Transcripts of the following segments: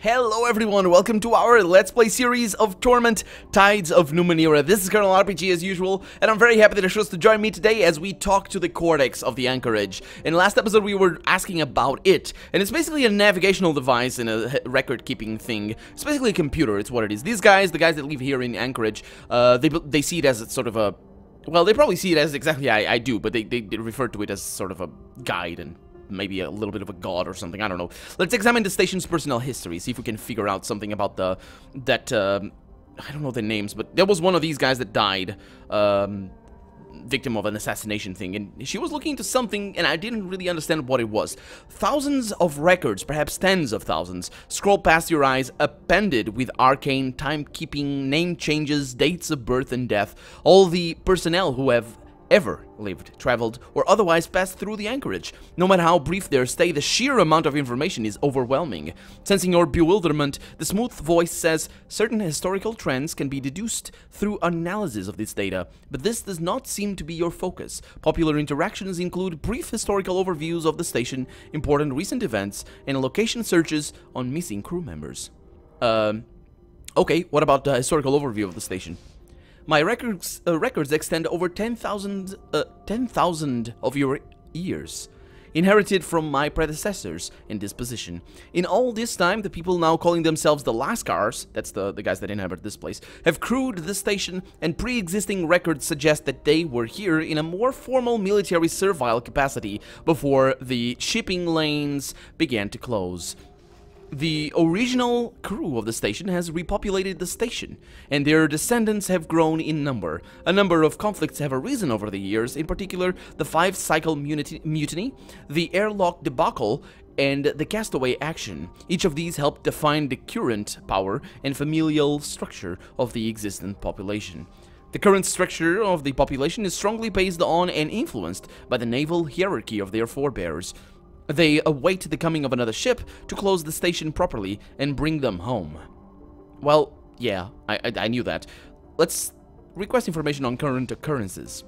Hello everyone, welcome to our Let's Play series of Torment, Tides of Numenera. This is Colonel RPG as usual, and I'm very happy that you chose to join me today as we talk to the Cortex of the Anchorage. In last episode we were asking about it, and it's basically a navigational device and a record-keeping thing. It's basically a computer, it's what it is. These guys, the guys that live here in Anchorage, they see it as sort of a... Well, they probably see it as exactly I do, but they refer to it as sort of a guide and maybe a little bit of a god or something, I don't know. Let's examine the station's personnel history, see if we can figure out something about I don't know the names, but there was one of these guys that died, victim of an assassination thing, and she was looking into something, and I didn't really understand what it was. Thousands of records, perhaps tens of thousands, scroll past your eyes, appended with arcane timekeeping, name changes, dates of birth and death, all the personnel who have ever lived, traveled, or otherwise passed through the Anchorage. No matter how brief their stay, the sheer amount of information is overwhelming. Sensing your bewilderment, the smooth voice says, certain historical trends can be deduced through analysis of this data, but this does not seem to be your focus. Popular interactions include brief historical overviews of the station, important recent events, and location searches on missing crew members. Okay, what about the historical overview of the station? My records extend over 10,000 of your years, inherited from my predecessors in this position. In all this time, the people now calling themselves the Lascars, that's the guys that inhabit this place, have crewed the station, and pre-existing records suggest that they were here in a more formal military servile capacity before the shipping lanes began to close. The original crew of the station has repopulated the station, and their descendants have grown in number. A number of conflicts have arisen over the years, in particular the five-cycle mutiny, the airlock debacle, and the castaway action. Each of these helped define the current power and familial structure of the existent population. The current structure of the population is strongly based on and influenced by the naval hierarchy of their forebears. They await the coming of another ship to close the station properly and bring them home. Well, yeah, I knew that. Let's request information on current occurrences.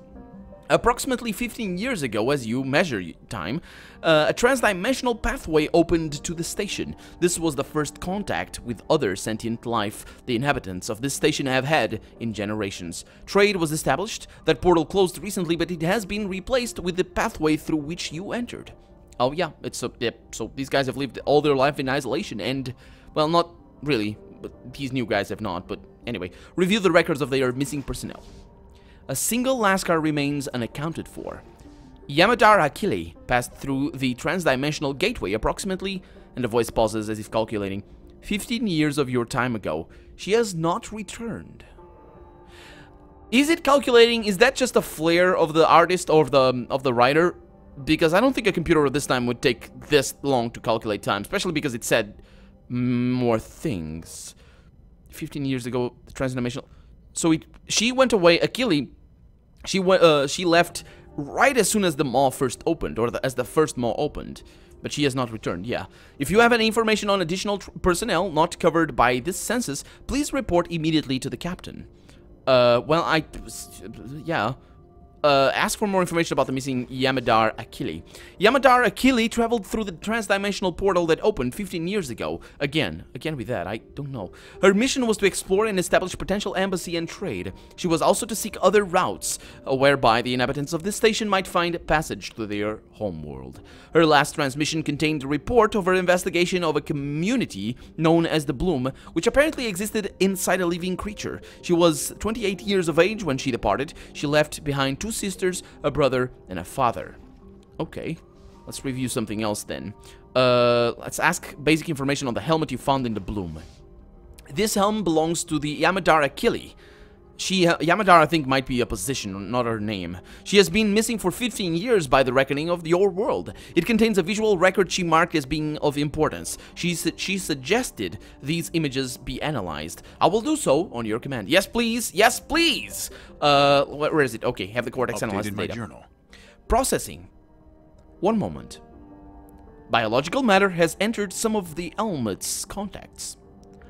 Approximately 15 years ago, as you measure time, a transdimensional pathway opened to the station. This was the first contact with other sentient life the inhabitants of this station have had in generations. Trade was established. That portal closed recently, but it has been replaced with the pathway through which you entered. Oh yeah, so these guys have lived all their life in isolation and, well, not really, but these new guys have not, but anyway. Review the records of their missing personnel. A single Lascar remains unaccounted for. Yamadar Akili passed through the transdimensional gateway approximately, and the voice pauses as if calculating, 15 years of your time ago. She has not returned. Is it calculating? Is that just a flair of the artist or of the writer? Because I don't think a computer at this time would take this long to calculate time, especially because it said more things. 15 years ago, the transdimensional. So she went away. Akili, she left right as soon as the mall first opened, or as the first mall opened. But she has not returned, yeah. If you have any information on additional personnel not covered by this census, please report immediately to the captain. Yeah. Ask for more information about the missing Yamadar Akili. Yamadar Akili traveled through the transdimensional portal that opened 15 years ago. Again with that, I don't know. Her mission was to explore and establish potential embassy and trade. She was also to seek other routes, whereby the inhabitants of this station might find passage to their homeworld. Her last transmission contained a report of her investigation of a community known as the Bloom, which apparently existed inside a living creature. She was 28 years of age when she departed. She left behind two sisters, a brother, and a father. Okay, let's review something else then. Let's ask basic information on the helmet you found in the Bloom. This helm belongs to the Yamadar Akili. Yamadar, I think, might be a position, not her name. She has been missing for 15 years by the reckoning of your world. It contains a visual record she marked as being of importance. She suggested these images be analyzed. I will do so on your command. Yes, please. Yes, please. Where is it? Okay, have the Cortex analyze the data. Journal. Processing. One moment. Biological matter has entered some of the helmet's contacts.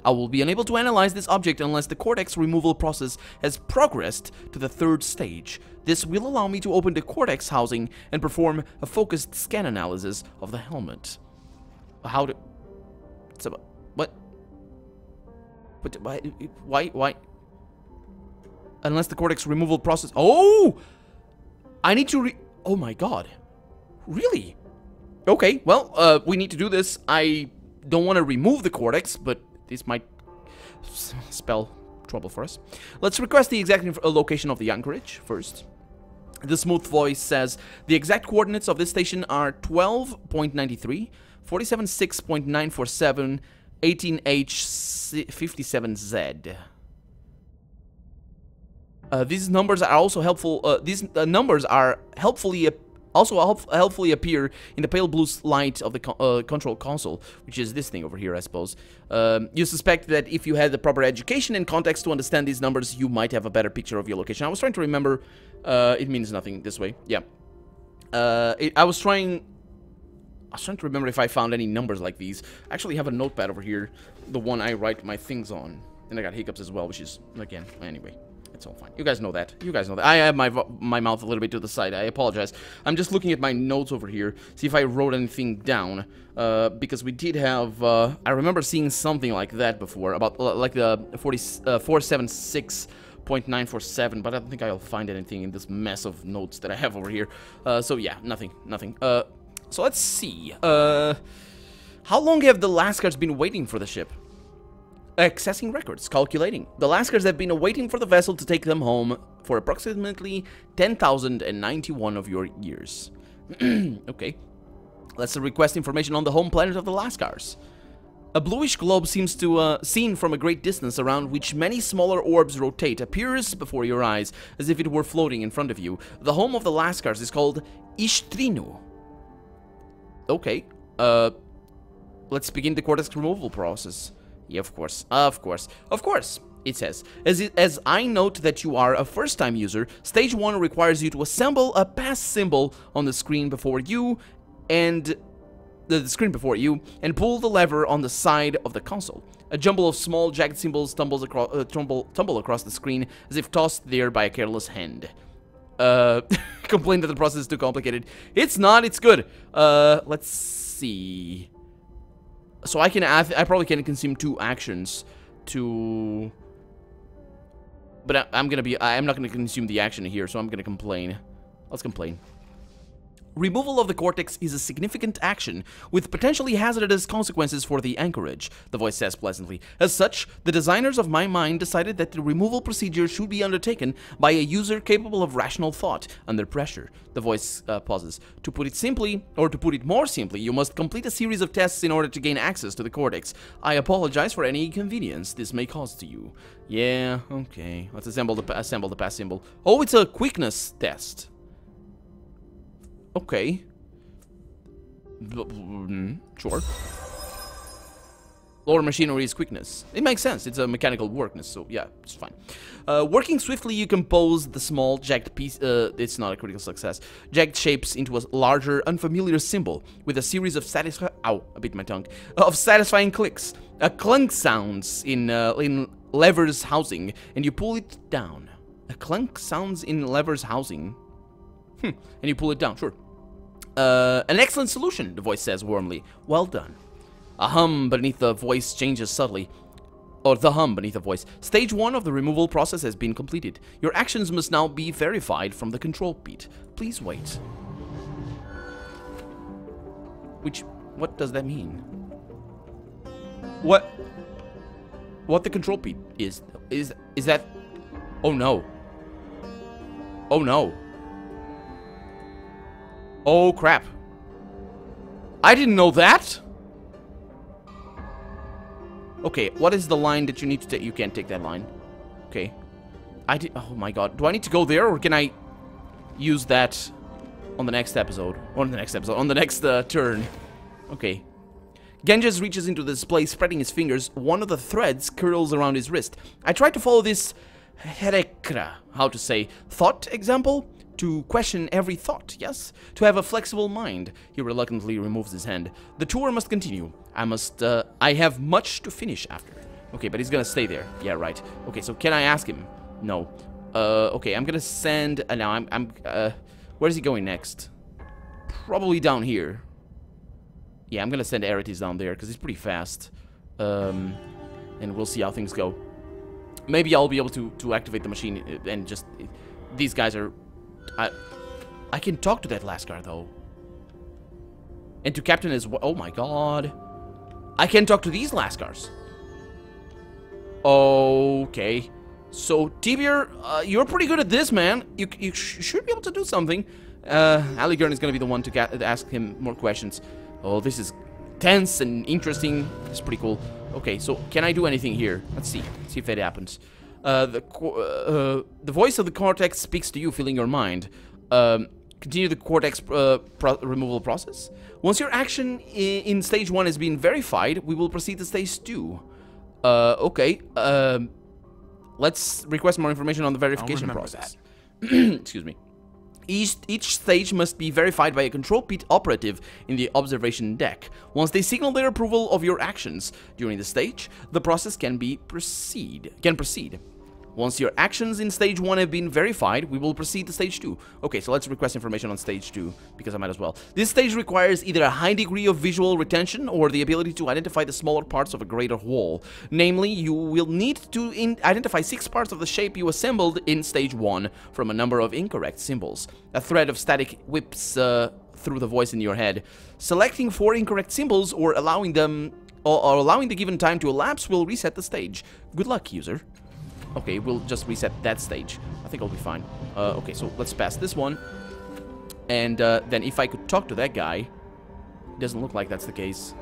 I will be unable to analyze this object unless the cortex removal process has progressed to the third stage. This will allow me to open the cortex housing and perform a focused scan analysis of the helmet. What? But why? Unless the cortex removal process... Oh! I need to Oh my god. Really? Okay, well, we need to do this. I don't want to remove the cortex, but this might spell trouble for us. Let's request the exact location of the anchorage first. The smooth voice says, the exact coordinates of this station are 12.93, 47.6.947, 18H57Z. These numbers are also helpful. These numbers are helpfully appear in the pale blue light of the control console, which is this thing over here, I suppose. You suspect that if you had the proper education and context to understand these numbers, you might have a better picture of your location. I was trying to remember. It means nothing this way. Yeah. I was trying to remember if I found any numbers like these. I actually have a notepad over here, the one I write my things on, and I got hiccups as well, which is again anyway. It's all fine. You guys know that. You guys know that. I have my mouth a little bit to the side. I apologize. I'm just looking at my notes over here, see if I wrote anything down. Because we did have... I remember seeing something like that before, about like the 476.947, but I don't think I'll find anything in this mess of notes that I have over here. So yeah, nothing. So let's see. How long have the Lascars been waiting for the ship? Accessing records, calculating. The Lascars have been waiting for the vessel to take them home for approximately 10,091 of your years. Okay. Let's request information on the home planet of the Lascars. A bluish globe seems to, seen from a great distance, around which many smaller orbs rotate, appears before your eyes, as if it were floating in front of you. The home of the Lascars is called Ishtrinu. Okay. Let's begin the cortex removal process. Yeah, of course, it says. As I note that you are a first-time user, Stage 1 requires you to assemble a pass symbol on the screen before you, and pull the lever on the side of the console. A jumble of small jagged symbols tumble across the screen, as if tossed there by a careless hand. Complain that the process is too complicated. It's not, it's good. Let's see... So I probably can consume 2 actions to... But I'm not gonna consume the action here, so I'm gonna complain. Let's complain. Removal of the cortex is a significant action with potentially hazardous consequences for the anchorage, the voice says pleasantly. As such, the designers of my mind decided that the removal procedure should be undertaken by a user capable of rational thought under pressure. The voice pauses. To put it simply, or to put it more simply, you must complete a series of tests in order to gain access to the cortex. I apologize for any inconvenience this may cause to you. Yeah, okay. Let's assemble the pass symbol. Oh, it's a quickness test. Okay. Sure. Lower machinery is quickness. It makes sense. It's a mechanical workness, so yeah, it's fine. Working swiftly, you compose the small jagged piece. It's not a critical success. Jagged shapes into a larger, unfamiliar symbol with a series of satisfying clicks. A clunk sounds in lever's housing, and you pull it down. A clunk sounds in lever's housing. And you pull it down, sure. An excellent solution, the voice says warmly. Well done. A hum beneath the voice changes subtly. Or the hum beneath the voice. Stage 1 of the removal process has been completed. Your actions must now be verified from the control pit. Please wait. What does that mean? What the control pit is that... Oh no. Oh no. Oh, crap. I didn't know that. Okay, what is the line that you need to take? You can't take that line. Okay. Oh my god. Do I need to go there, or can I use that on the next episode? On the next turn. Okay. Genjes reaches into the display, spreading his fingers. One of the threads curls around his wrist. I tried to follow this herekra, how to say, thought example? To question every thought, yes? To have a flexible mind. He reluctantly removes his hand. The tour must continue. I have much to finish after. Okay, but he's gonna stay there. Yeah, right. Okay, so can I ask him? No. Okay, I'm gonna send... now, where's he going next? Probably down here. Yeah, I'm gonna send Arites down there, because he's pretty fast. And and we'll see how things go. Maybe I'll be able to activate the machine and just... These guys are... I can talk to that Lascar, though. And to Captain as well. Oh my god. I can talk to these Lascars. Okay. So, Tibir, you're pretty good at this, man. You should be able to do something. Aligern is going to be the one to ask him more questions. Oh, this is tense and interesting. It's pretty cool. Okay, so can I do anything here? Let's see. See if that happens. The voice of the cortex speaks to you, filling your mind. Continue the cortex removal process. Once your action in stage 1 has been verified, we will proceed to stage 2. Okay. Let's request more information on the verification process. Excuse me. Each stage must be verified by a control pit operative in the observation deck. Once they signal their approval of your actions during the stage, the process can proceed. Once your actions in stage 1 have been verified, we will proceed to stage 2. Okay, so let's request information on stage 2, because I might as well. This stage requires either a high degree of visual retention or the ability to identify the smaller parts of a greater whole. Namely, you will need to identify 6 parts of the shape you assembled in stage 1 from a number of incorrect symbols. A thread of static whips through the voice in your head. Selecting 4 incorrect symbols or allowing the given time to elapse will reset the stage. Good luck, user. Okay, we'll just reset that stage. I think I'll be fine. Okay, so let's pass this one. And then if I could talk to that guy... It doesn't look like that's the case.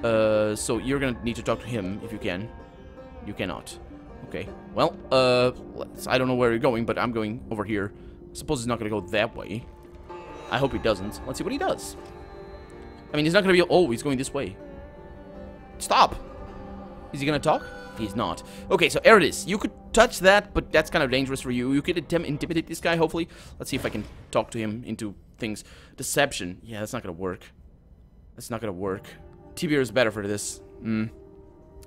So you're gonna need to talk to him if you can. You cannot. Okay, well, I don't know where you're going, but I'm going over here. I suppose he's not gonna go that way. I hope he doesn't. Let's see what he does. I mean, he's not gonna be... Oh, he's going this way. Stop! Is he gonna talk? He's not. Okay, so there it is. You could touch that, but that's kind of dangerous for you. You could intimidate this guy, hopefully. Let's see if I can talk to him into things. Deception. Yeah, that's not gonna work. That's not gonna work. Tibir is better for this.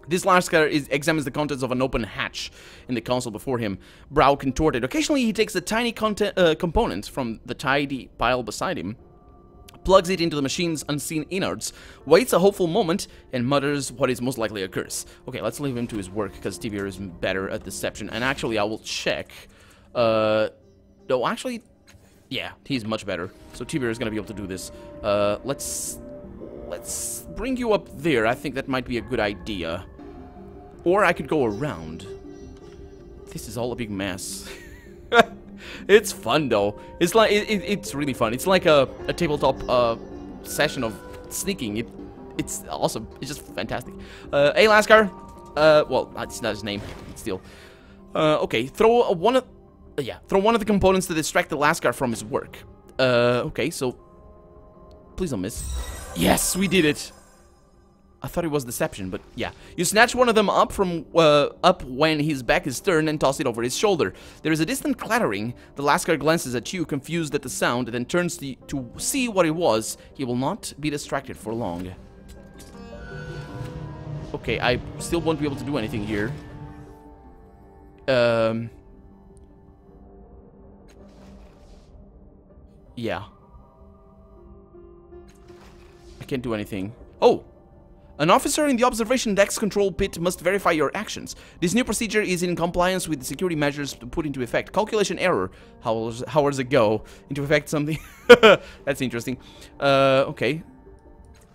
This Lascar examines the contents of an open hatch in the console before him, brow contorted. Occasionally, he takes a tiny component from the tidy pile beside him, plugs it into the machine's unseen innards, waits a hopeful moment, and mutters what is most likely a curse. Okay, let's leave him to his work, because Tibir is better at deception. And actually, I will check. No, actually, yeah, he's much better. So Tibir is going to be able to do this. Let's bring you up there. I think that might be a good idea. Or I could go around. This is all a big mess. It's fun though. It's like it's really fun. It's like a tabletop session of sneaking. It's awesome. It's just fantastic. Hey Lascar. Well, that's not his name. It's still. Okay, throw one of the components to distract the Lascar from his work. Okay, so please don't miss. Yes, we did it. I thought it was deception, but yeah. You snatch one of them up from up when his back is turned and toss it over his shoulder. There is a distant clattering. The Lascar glances at you, confused at the sound, and then turns to see what it was. He will not be distracted for long. Okay, I still won't be able to do anything here. Yeah. I can't do anything. Oh! An officer in the observation deck's control pit must verify your actions. This new procedure is in compliance with the security measures put into effect. Calculation error. How does it go? Into effect something? That's interesting. Okay.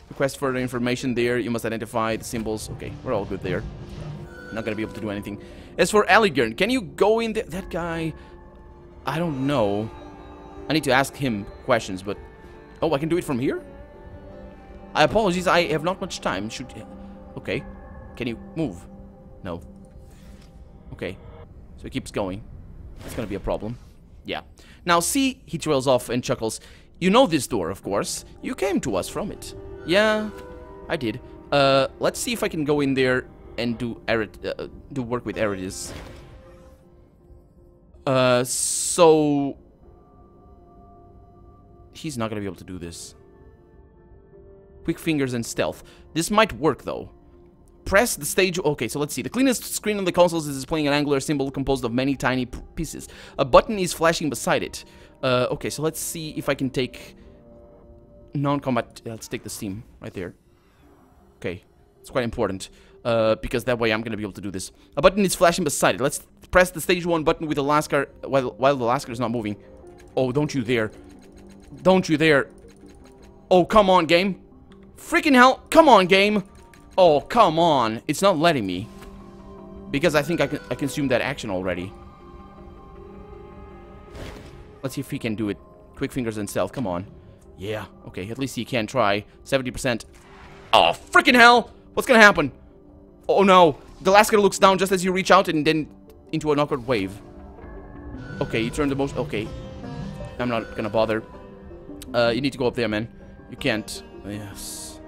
Request further information there. You must identify the symbols. Okay, we're all good there. Not gonna be able to do anything. As for Aligern, can you go in there? That guy... I don't know. I need to ask him questions, but... Oh, I can do it from here? I apologize, I have not much time. Okay. Can you move? No. Okay. So he keeps going. It's gonna be a problem. Yeah. Now see, he trails off and chuckles. You know this door, of course. You came to us from it. Yeah, I did. Let's see if I can go in there and do work with Eridis. So... He's not gonna be able to do this. Quick fingers and stealth. This might work, though. Press the stage... Okay, so let's see. The cleanest screen on the consoles is displaying an angular symbol composed of many tiny pieces. A button is flashing beside it. Okay, so let's see if I can take... Non-combat... Let's take the steam right there. Okay, it's quite important. Because that way I'm gonna be able to do this. A button is flashing beside it. Let's press the stage 1 button with the Lascar while the Lascar is not moving. Oh, don't you dare. Don't you dare. Oh, come on, game. Freaking hell. Come on, game. Oh, come on. It's not letting me. Because I think I consumed that action already. Let's see if he can do it. Quick fingers and stealth. Come on. Yeah. Okay, at least he can try. 70%. Oh, freaking hell. What's gonna happen? Oh, no. The Lascar looks down just as you reach out and then into an awkward wave. Okay, you turn the motion. Okay. I'm not gonna bother. You need to go up there, man. You can't. Yes.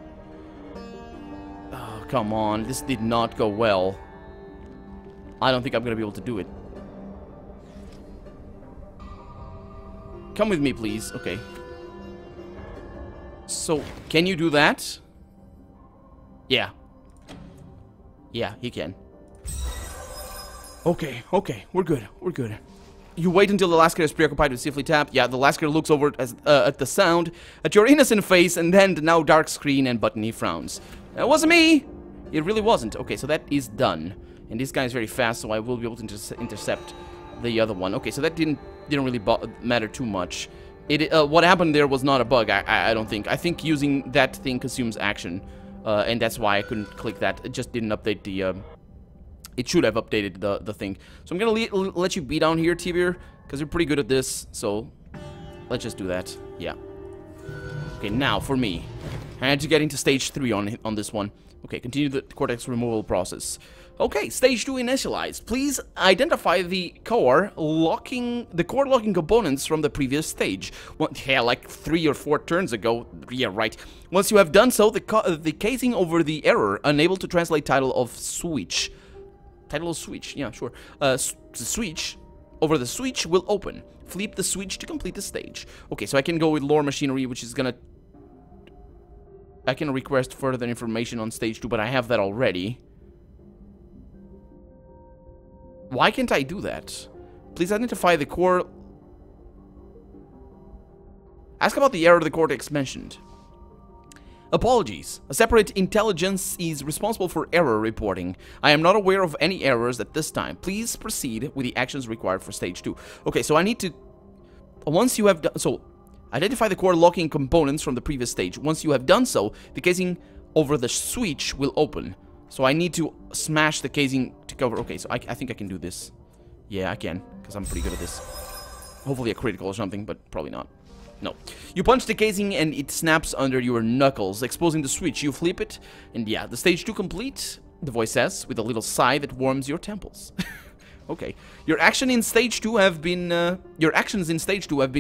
Oh, come on. This did not go well. I don't think I'm gonna be able to do it. Come with me, please. Okay. So, can you do that? Yeah. Yeah, he can. Okay, okay. We're good. We're good. You wait until the Lascar is preoccupied with safely tap. Yeah, the Lascar looks over at the sound, at your innocent face, and then the now dark screen and button. He frowns. That wasn't me! It really wasn't. Okay, so that is done. And this guy is very fast, so I will be able to intercept the other one. Okay, so that didn't really matter too much. What happened there was not a bug, I don't think. I think using that thing consumes action, and that's why I couldn't click that. It just didn't update the... It should have updated the thing. So I'm gonna let you be down here, Tibir, because you're pretty good at this. So let's just do that. Yeah. Okay, now for me, I had to get into stage 3 on this one. Okay, continue the cortex removal process. Okay, stage 2 initialized. Please identify the core locking components from the previous stage. Well, yeah, like 3 or 4 turns ago. Yeah, right. Once you have done so, the casing over the error, unable to translate title of switch. Title of switch, yeah, sure. Switch, over the switch will open. Flip the switch to complete the stage. Okay, so I can go with lore machinery, which is gonna... I can request further information on stage 2, but I have that already. Why can't I do that? Please identify the core... Ask about the error the cortex mentioned. Apologies. A separate intelligence is responsible for error reporting. I am not aware of any errors at this time. Please proceed with the actions required for stage 2. Okay, so I need to... Once you have done... So, identify the core locking components from the previous stage. Once you have done so, the casing over the switch will open. So I need to smash the casing to cover... Okay, so I think I can do this. Yeah, I can, because I'm pretty good at this. Hopefully a critical or something, but probably not. No. You punch the casing and it snaps under your knuckles, exposing the switch. You flip it, and yeah, the stage 2 complete, the voice says, with a little sigh that warms your temples. Okay. Your actions in stage 2 have been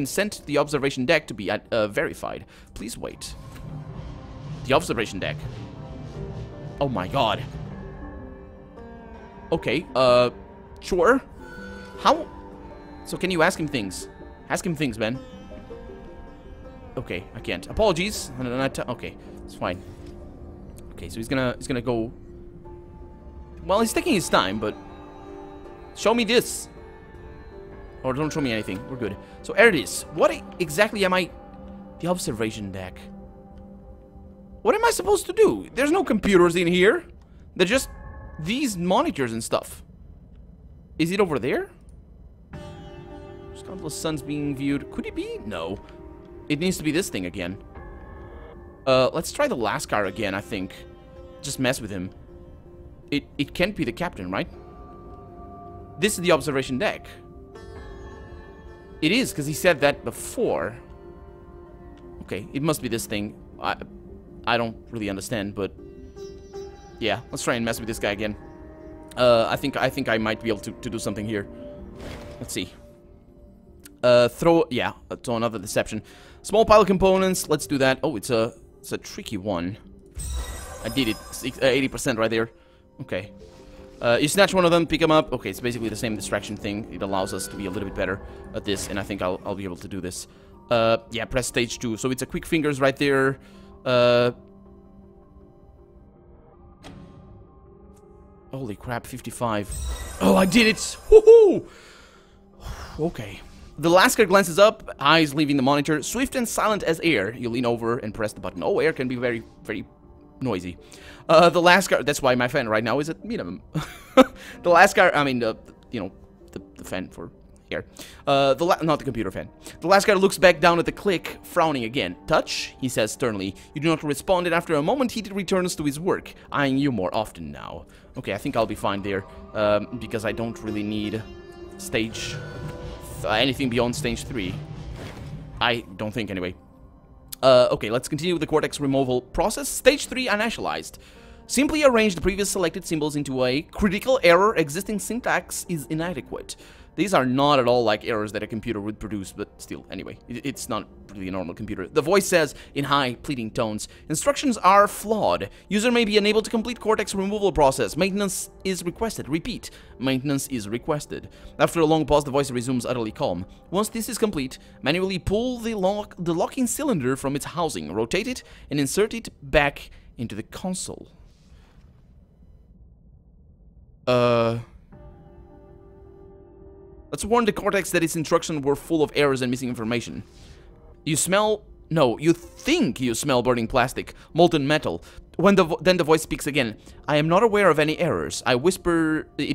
sent to the observation deck to be verified. Please wait. The observation deck. Oh my god. Okay, sure. How? So can you ask him things? Ask him things, man. Okay, I can't. Apologies. Okay, it's fine. Okay, so he's gonna go... Well, he's taking his time, but... Show me this. Or don't show me anything. We're good. So, there it is. What exactly am I... The observation deck. What am I supposed to do? There's no computers in here. They're just these monitors and stuff. Is it over there? There's countless suns being viewed. Could it be? No. It needs to be this thing again. Let's try the Lascar again, I think. Just mess with him. It can't be the captain, right? This is the observation deck. It is, because he said that before. Okay, it must be this thing. I don't really understand, but... Yeah, let's try and mess with this guy again. I think I might be able to do something here. Let's see. Yeah, so another deception. Small pile of components, let's do that. Oh, it's a tricky one. I did it, 80% right there. Okay. You snatch one of them, pick them up. Okay, it's basically the same distraction thing. It allows us to be a little bit better at this, and I think I'll be able to do this. Yeah, press stage 2. So it's a quick fingers right there. Holy crap, 55. Oh, I did it! Woohoo! Okay. The Lascar glances up, eyes leaving the monitor. Swift and silent as air. You lean over and press the button. Oh, air can be very, very noisy. The last car, that's why my fan right now is at minimum. The last car, I mean, you know, the fan for air. Not the computer fan. The last guy looks back down at the click, frowning again. Touch, he says sternly. You do not respond, and after a moment he returns to his work, eyeing you more often now. Okay, I think I'll be fine there, because I don't really need stage... anything beyond stage 3. I don't think, anyway. Okay, let's continue with the cortex removal process. Stage 3, initialized. Simply arrange the previous selected symbols into a critical error. Existing syntax is inadequate. These are not at all like errors that a computer would produce, but still, anyway, it's not really a normal computer. The voice says, in high, pleading tones, instructions are flawed. User may be unable to complete cortex removal process. Maintenance is requested. Repeat, maintenance is requested. After a long pause, the voice resumes utterly calm. Once this is complete, manually pull the locking cylinder from its housing, rotate it, and insert it back into the console. Let's warn the cortex that its instructions were full of errors and missing information. You smell... No, you think you smell burning plastic, molten metal. Then the voice speaks again. I am not aware of any errors. It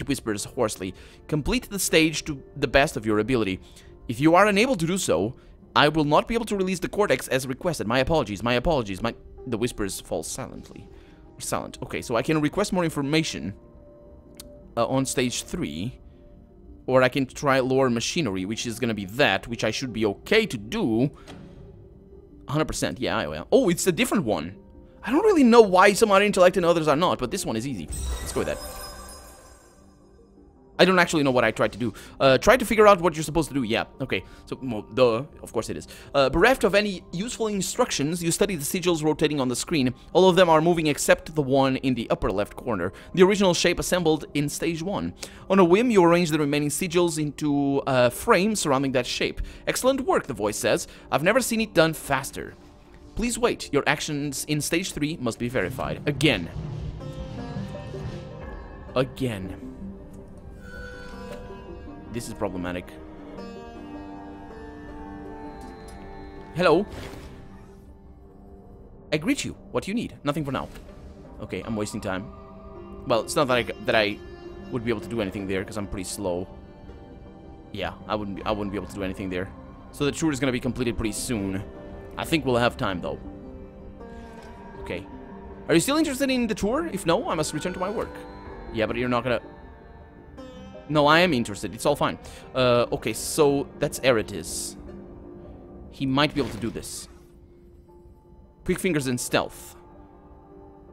whispers hoarsely. Complete the stage to the best of your ability. If you are unable to do so, I will not be able to release the cortex as requested. My apologies, my apologies. The whispers fall silently. Silent. Okay, so I can request more information on stage 3. Or I can try lower machinery, which is gonna be that, which I should be okay to do. 100%, yeah, I will. Oh, it's a different one. I don't really know why some are intellect and others are not, but this one is easy. Let's go with that. I don't actually know what I tried to do. Try to figure out what you're supposed to do. Yeah, okay. So, well, duh, of course it is. Bereft of any useful instructions, you study the sigils rotating on the screen. All of them are moving except the one in the upper left corner, the original shape assembled in stage 1. On a whim, you arrange the remaining sigils into a frame surrounding that shape. Excellent work, the voice says. I've never seen it done faster. Please wait. Your actions in stage 3 must be verified. Again. Again. This is problematic. Hello. I greet you. What do you need? Nothing for now. Okay, I'm wasting time. Well, it's not that I would be able to do anything there because I'm pretty slow. Yeah, I wouldn't be able to do anything there. So the tour is gonna be completed pretty soon. I think we'll have time though. Okay. Are you still interested in the tour? If no, I must return to my work. Yeah, but you're not gonna... No, I am interested. It's all fine. Okay, so that's Eritis. He might be able to do this. Quick fingers and stealth.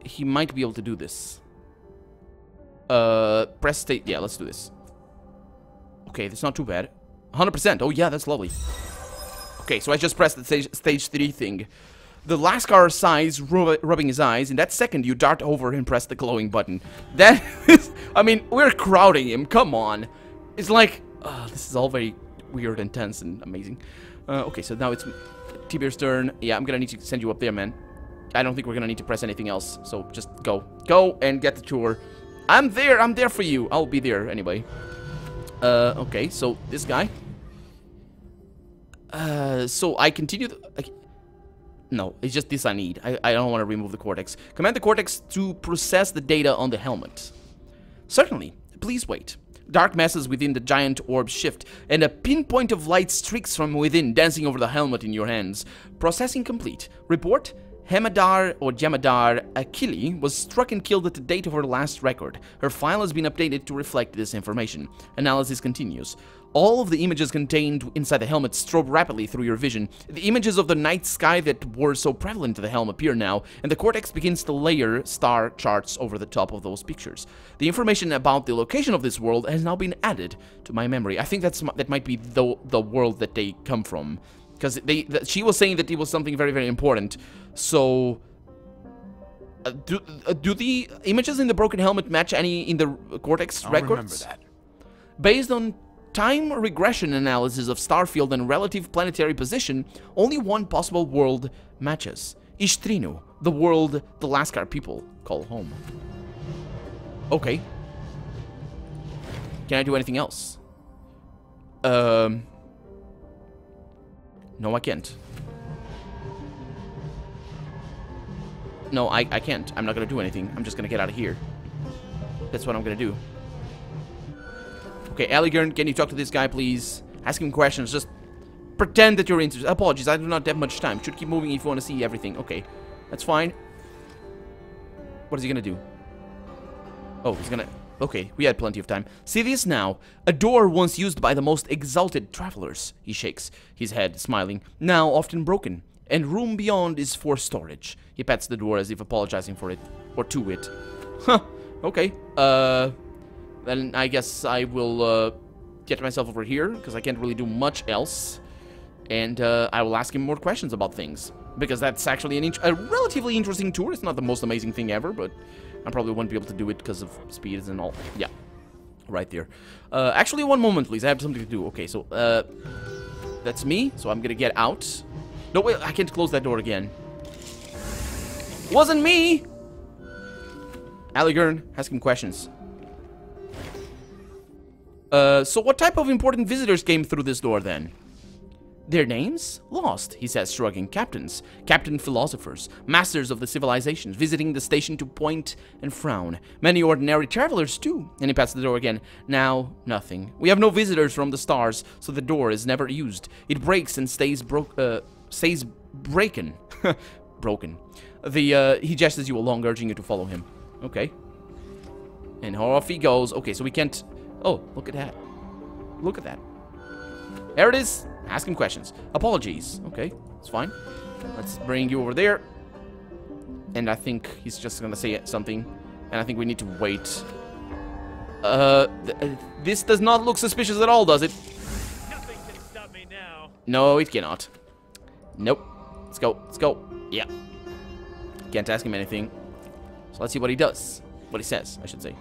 He might be able to do this. Press state. Yeah, let's do this. Okay, that's not too bad. 100%. Oh, yeah, that's lovely. Okay, so I just pressed the stage 3 thing. The Lascar sighs, rubbing his eyes. In that second, you dart over and press the glowing button. That is... I mean, we're crowding him. Come on. It's like... this is all very weird and tense and amazing. Okay, so now it's Tibir's turn. Yeah, I'm gonna need to send you up there, man. I don't think we're gonna need to press anything else. So just go. Go and get the tour. I'm there for you. I'll be there anyway. Okay, so this guy. So I continue... No, it's just this I need. I don't want to remove the cortex. Command the cortex to process the data on the helmet. Certainly. Please wait. Dark masses within the giant orb shift, and a pinpoint of light streaks from within, dancing over the helmet in your hands. Processing complete. Report. Hamadar or Jamadar Akili was struck and killed at the date of her last record. Her file has been updated to reflect this information. Analysis continues. All of the images contained inside the helmet strobe rapidly through your vision. The images of the night sky that were so prevalent to the helm appear now, and the cortex begins to layer star charts over the top of those pictures. The information about the location of this world has now been added to my memory. I think that might be the world that they come from, because she was saying that it was something very, very important. So, do the images in the broken helmet match any in the cortex records? Remember that. Based on time regression analysis of starfield and relative planetary position, only one possible world matches. Ishtrinu, the world the Lascar people call home. Okay. Can I do anything else? No, I can't. No, I can't. I'm not gonna do anything. I'm just gonna get out of here. That's what I'm gonna do. Okay, Alligern, can you talk to this guy, please? Ask him questions. Just pretend that you're interested. Apologies, I do not have much time. Should keep moving if you want to see everything. Okay, that's fine. What is he gonna do? Oh, he's gonna... Okay, we had plenty of time. See this now? A door once used by the most exalted travelers. He shakes his head, smiling. Now often broken. And room beyond is for storage. He pats the door as if apologizing for it. Or to it. Huh. Okay. Then I guess I will, get myself over here, because I can't really do much else. And, I will ask him more questions about things. Because that's actually a relatively interesting tour. It's not the most amazing thing ever, but I probably won't be able to do it because of speeds and all. Yeah. Right there. Actually, one moment, please. I have something to do. Okay, so, that's me. So I'm gonna get out. No, wait, I can't close that door again. Wasn't me! Alligern, ask him questions. So what type of important visitors came through this door, then? Their names? Lost, he says, shrugging. Captains. Captain philosophers. Masters of the civilizations, visiting the station to point and frown. Many ordinary travelers, too. And he pats the door again. Now, nothing. We have no visitors from the stars, so the door is never used. It breaks and stays broken. Broken. He gestures you along, urging you to follow him. Okay. And off he goes. Okay, so we can't... Oh, look at that. Look at that. There it is. Ask him questions. Apologies. Okay, it's fine. Let's bring you over there. And I think he's just gonna say something. And I think we need to wait. This does not look suspicious at all, does it? Nothing can stop me now. No, it cannot. Nope. Let's go. Let's go. Yeah. Can't ask him anything. So let's see what he does. What he says, I should say.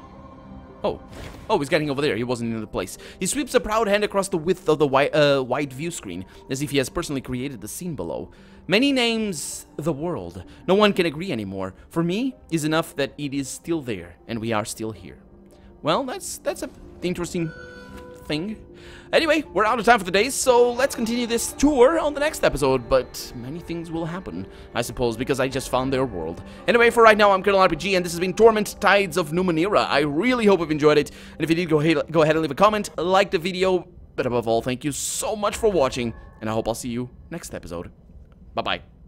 Oh. Oh, he's getting over there. He wasn't in the place. He sweeps a proud hand across the width of the wide view screen, as if he has personally created the scene below. Many names the world. No one can agree anymore. For me, is enough that it is still there, and we are still here. Well, that's a interesting thing. Anyway, we're out of time for today, so let's continue this tour on the next episode, but many things will happen, I suppose, because I just found their world. Anyway, for right now, I'm Colonel RPG, and this has been Torment, Tides of Numenera. I really hope you've enjoyed it, and if you did, go ahead and leave a comment, like the video, but above all, thank you so much for watching, and I hope I'll see you next episode. Bye-bye.